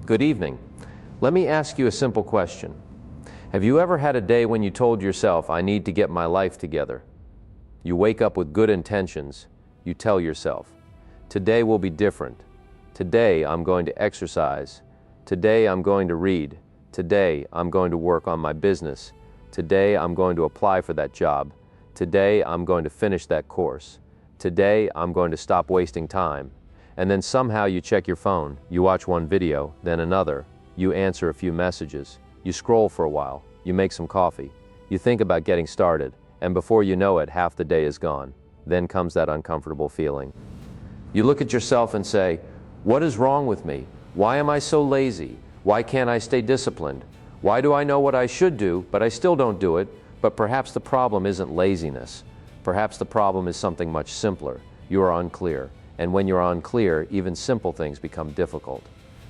Good evening. Let me ask you a simple question. Have you ever had a day when you told yourself, I need to get my life together? You wake up with good intentions. You tell yourself, today will be different. Today I'm going to exercise. Today I'm going to read. Today I'm going to work on my business. Today I'm going to apply for that job. Today I'm going to finish that course. Today I'm going to stop wasting time. And then somehow you check your phone, you watch one video, then another, you answer a few messages, you scroll for a while, you make some coffee, you think about getting started, and before you know it, half the day is gone. Then comes that uncomfortable feeling. You look at yourself and say, what is wrong with me? Why am I so lazy? Why can't I stay disciplined? Why do I know what I should do, but I still don't do it? But perhaps the problem isn't laziness. Perhaps the problem is something much simpler. You are unclear. And when you're unclear, even simple things become difficult.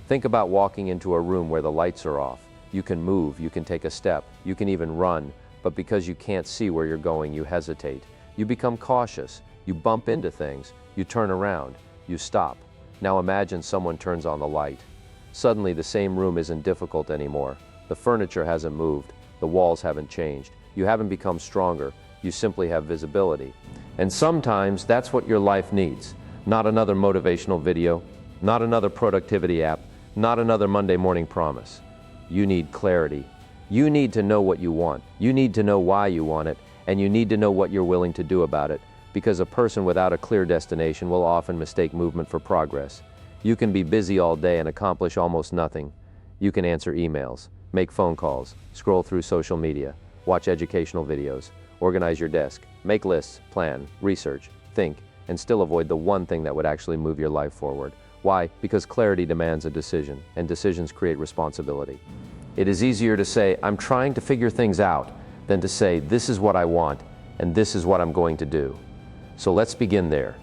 Think about walking into a room where the lights are off. You can move, you can take a step, you can even run, but because you can't see where you're going, you hesitate. You become cautious, you bump into things, you turn around, you stop. Now imagine someone turns on the light. Suddenly the same room isn't difficult anymore. The furniture hasn't moved, the walls haven't changed, you haven't become stronger, you simply have visibility. And sometimes that's what your life needs. Not another motivational video, not another productivity app, not another Monday morning promise. You need clarity. You need to know what you want. You need to know why you want it, and you need to know what you're willing to do about it, because a person without a clear destination will often mistake movement for progress. You can be busy all day and accomplish almost nothing. You can answer emails, make phone calls, scroll through social media, watch educational videos, organize your desk, make lists, plan, research, think, and still avoid the one thing that would actually move your life forward. Why? Because clarity demands a decision, and decisions create responsibility. It is easier to say, I'm trying to figure things out, than to say, this is what I want, and this is what I'm going to do. So let's begin there.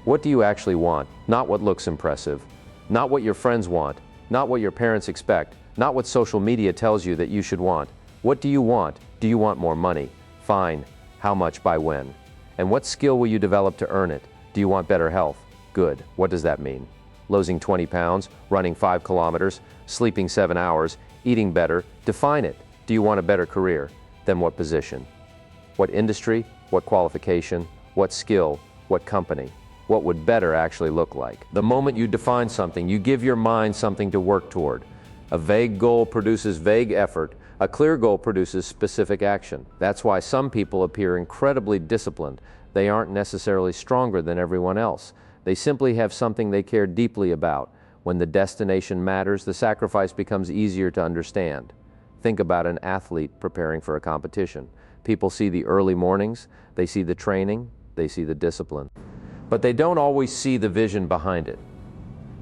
What do you actually want? Not what looks impressive, not what your friends want, not what your parents expect, not what social media tells you that you should want. What do you want? Do you want more money? Fine. How much by when? And what skill will you develop to earn it? Do you want better health? Good. What does that mean? Losing 20 pounds, running 5 kilometers, sleeping 7 hours, eating better? Define it. Do you want a better career? Then what position? What industry? What qualification? What skill? What company? What would better actually look like? The moment you define something, you give your mind something to work toward. A vague goal produces vague effort. A clear goal produces specific action. That's why some people appear incredibly disciplined. They aren't necessarily stronger than everyone else. They simply have something they care deeply about. When the destination matters, the sacrifice becomes easier to understand. Think about an athlete preparing for a competition. People see the early mornings, they see the training, they see the discipline. But they don't always see the vision behind it.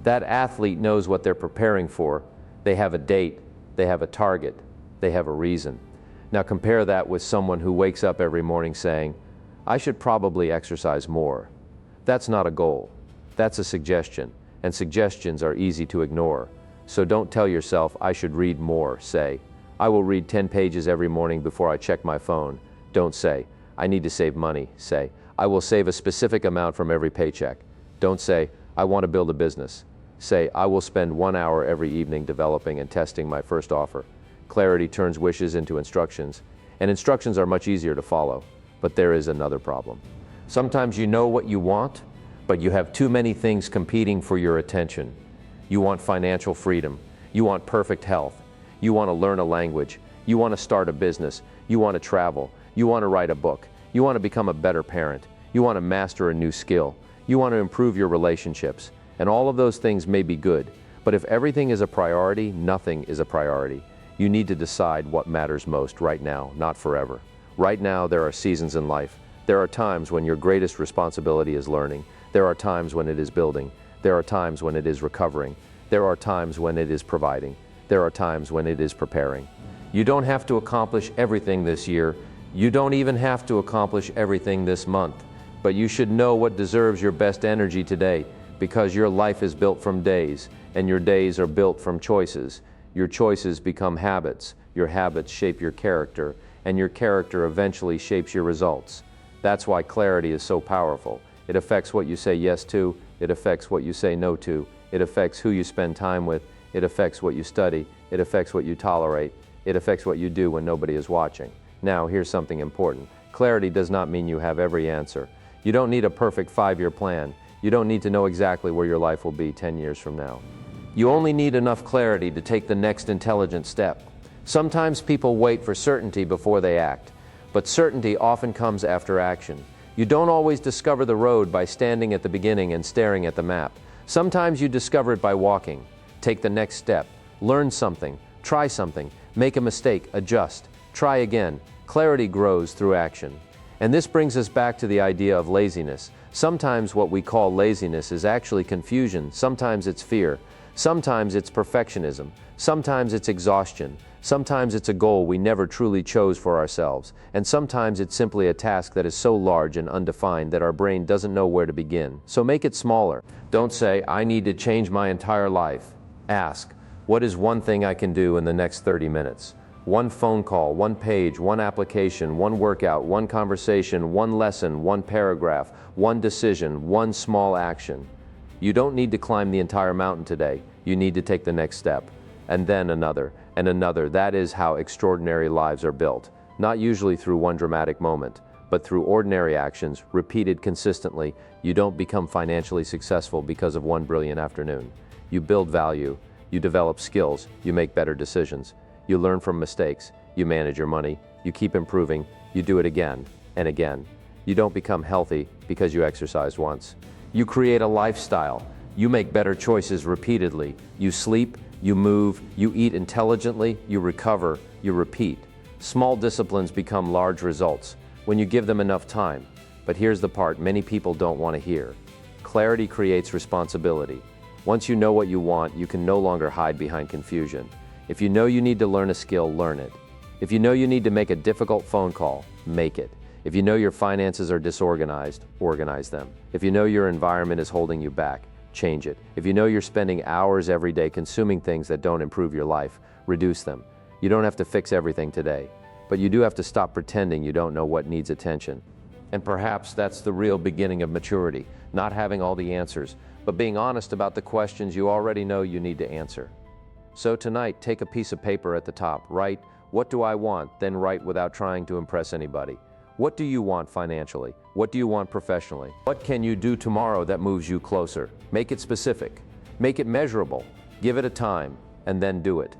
That athlete knows what they're preparing for. They have a date, they have a target, they have a reason. Now compare that with someone who wakes up every morning saying, I should probably exercise more. That's not a goal. That's a suggestion, and suggestions are easy to ignore. So don't tell yourself, I should read more. Say, I will read 10 pages every morning before I check my phone. Don't say, I need to save money. Say, I will save a specific amount from every paycheck. Don't say, I want to build a business. Say, I will spend 1 hour every evening developing and testing my first offer. Clarity turns wishes into instructions, and instructions are much easier to follow. But there is another problem. Sometimes you know what you want, but you have too many things competing for your attention. You want financial freedom. You want perfect health. You want to learn a language. You want to start a business. You want to travel. You want to write a book. You want to become a better parent. You want to master a new skill. You want to improve your relationships. And all of those things may be good, but if everything is a priority, nothing is a priority. You need to decide what matters most right now, not forever. Right now, there are seasons in life. There are times when your greatest responsibility is learning. There are times when it is building. There are times when it is recovering. There are times when it is providing. There are times when it is preparing. You don't have to accomplish everything this year. You don't even have to accomplish everything this month. But you should know what deserves your best energy today, because your life is built from days, and your days are built from choices. Your choices become habits. Your habits shape your character, and your character eventually shapes your results. That's why clarity is so powerful. It affects what you say yes to, it affects what you say no to, it affects who you spend time with, It affects what you study. It affects what you tolerate. It affects what you do when nobody is watching. Now, here's something important. Clarity does not mean you have every answer. You don't need a perfect 5-year plan. You don't need to know exactly where your life will be 10 years from now. You only need enough clarity to take the next intelligent step. Sometimes people wait for certainty before they act, but certainty often comes after action. You don't always discover the road by standing at the beginning and staring at the map. Sometimes you discover it by walking. Take the next step. Learn something. Try something. Make a mistake. Adjust. Try again. Clarity grows through action. And this brings us back to the idea of laziness. Sometimes what we call laziness is actually confusion. Sometimes it's fear. Sometimes it's perfectionism. Sometimes it's exhaustion. Sometimes it's a goal we never truly chose for ourselves. And sometimes it's simply a task that is so large and undefined that our brain doesn't know where to begin. So make it smaller. Don't say, I need to change my entire life. Ask, what is one thing I can do in the next 30 minutes? One phone call, one page, one application, one workout, one conversation, one lesson, one paragraph, one decision, one small action. You don't need to climb the entire mountain today. You need to take the next step. And then another, and another. That is how extraordinary lives are built. Not usually through one dramatic moment, but through ordinary actions, repeated consistently. You don't become financially successful because of one brilliant afternoon. You build value, you develop skills, you make better decisions. You learn from mistakes, you manage your money, you keep improving, you do it again and again. You don't become healthy because you exercise once. You create a lifestyle. You make better choices repeatedly. You sleep, you move, you eat intelligently, you recover, you repeat. Small disciplines become large results when you give them enough time. But here's the part many people don't want to hear. Clarity creates responsibility. Once you know what you want, you can no longer hide behind confusion. If you know you need to learn a skill, learn it. If you know you need to make a difficult phone call, make it. If you know your finances are disorganized, organize them. If you know your environment is holding you back, change it. If you know you're spending hours every day consuming things that don't improve your life, reduce them. You don't have to fix everything today, but you do have to stop pretending you don't know what needs attention. And perhaps that's the real beginning of maturity, not having all the answers, but being honest about the questions you already know you need to answer. So tonight, take a piece of paper at the top, write, what do I want? Then write without trying to impress anybody. What do you want financially? What do you want professionally? What can you do tomorrow that moves you closer? Make it specific. Make it measurable. Give it a time, and then do it.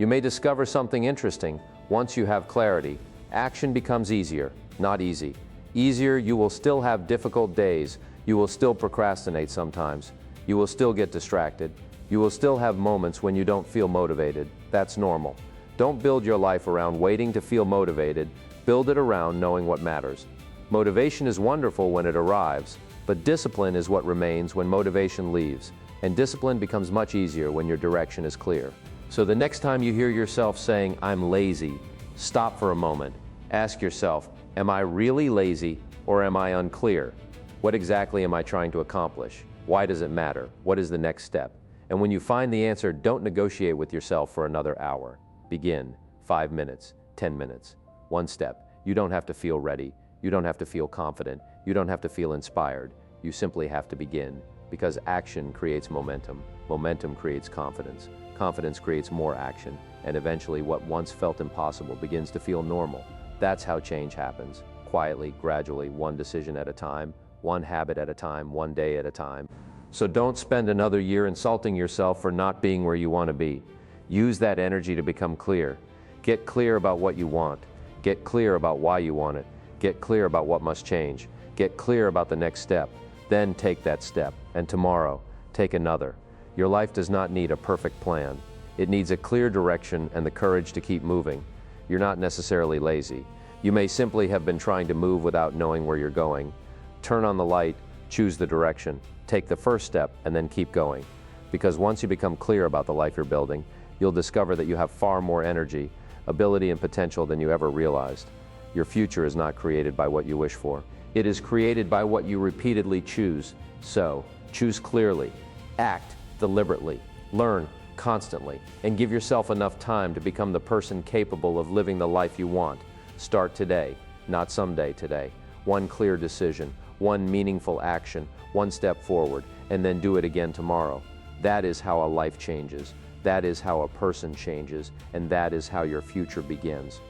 You may discover something interesting. Once you have clarity, action becomes easier, not easy. Easier, you will still have difficult days. You will still procrastinate sometimes. You will still get distracted. You will still have moments when you don't feel motivated. That's normal. Don't build your life around waiting to feel motivated. Build it around knowing what matters. Motivation is wonderful when it arrives, but discipline is what remains when motivation leaves, and discipline becomes much easier when your direction is clear. So the next time you hear yourself saying, I'm lazy, stop for a moment. Ask yourself, am I really lazy or am I unclear? What exactly am I trying to accomplish? Why does it matter? What is the next step? And when you find the answer, don't negotiate with yourself for another hour. Begin. 5 minutes, 10 minutes. One step. You don't have to feel ready. You don't have to feel confident. You don't have to feel inspired. You simply have to begin, because action creates momentum. Momentum creates confidence. Confidence creates more action, and eventually what once felt impossible begins to feel normal. That's how change happens. Quietly, gradually, one decision at a time, one habit at a time, one day at a time. So don't spend another year insulting yourself for not being where you want to be. Use that energy to become clear. Get clear about what you want. Get clear about why you want it. Get clear about what must change. Get clear about the next step. Then take that step. And tomorrow, take another. Your life does not need a perfect plan. It needs a clear direction and the courage to keep moving. You're not necessarily lazy. You may simply have been trying to move without knowing where you're going. Turn on the light, choose the direction, take the first step, and then keep going. Because once you become clear about the life you're building, you'll discover that you have far more energy, ability, and potential than you ever realized. Your future is not created by what you wish for. It is created by what you repeatedly choose. So, choose clearly, act deliberately, learn constantly, and give yourself enough time to become the person capable of living the life you want. Start today, not someday today. One clear decision, one meaningful action, one step forward, and then do it again tomorrow. That is how a life changes. That is how a person changes, and that is how your future begins.